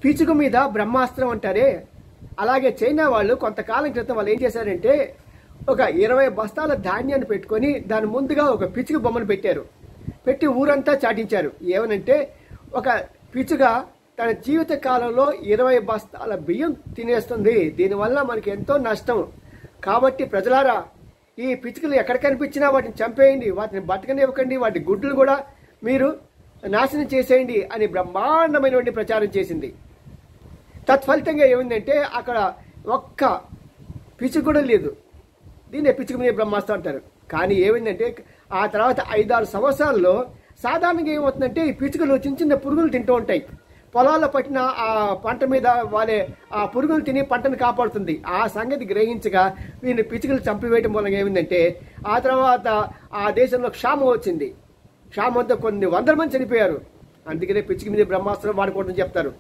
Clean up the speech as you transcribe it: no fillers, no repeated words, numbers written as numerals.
పిచుకు మీద బ్రహ్మాస్త్రం అంటారే, అలాగే చైనా వాళ్ళు కొంతకాలం క్రితం వాళ్ళు ఏం చేశారంటే ఒక 20 బస్తాల ధాన్యాన్ని పెట్టుకొని దాని ముందుగా ఒక పిచుకు బొమ్మను పెట్టారు. పెట్టి ఊరంతా చాటించారు. ఏమనంటే ఒక పిచుక తన జీవిత కాలంలో 20 బస్తాల బియ్యం తినేస్తుంది, దీనివల్ల మనకి ఎంతో నష్టం. కాబట్టి ప్రజలారా, ఈ పిచుకలు ఎక్కడ కనిపించినా వాటిని చంపేయండి, వాటిని బతకనివ్వకండి, వాటి గుడ్లు కూడా మీరు నాశనం చేసేయండి అని బ్రహ్మాండమైనటువంటి ప్రచారం చేసింది. తత్ఫలితంగా ఏమైందంటే అక్కడ ఒక్క పిచుకు కూడా లేదు. దీన్ని పిచుకు మీద బ్రహ్మాస్త్రం అంటారు. కానీ ఏమైందంటే ఆ తర్వాత 5-6 సంవత్సరాల్లో సాధారణంగా ఏమవుతుందంటే ఈ పిచుకలు చిన్న చిన్న పురుగులు తింటూ ఉంటాయి. పొలాల్లో పట్టిన ఆ పంట మీద వాళ్ళే ఆ పురుగులు తిని పంటను కాపాడుతుంది. ఆ సంగతి గ్రహించగా వీళ్ళని పిచుకలు చంపివేయటం వల్ల ఏమైందంటే ఆ తర్వాత ఆ దేశంలో క్షామం వచ్చింది. క్షామంతో కొన్ని 100 మంది చనిపోయారు. అందుకనే పిచుకు మీద బ్రహ్మాస్త్రం వాడుకోవడం చెప్తారు.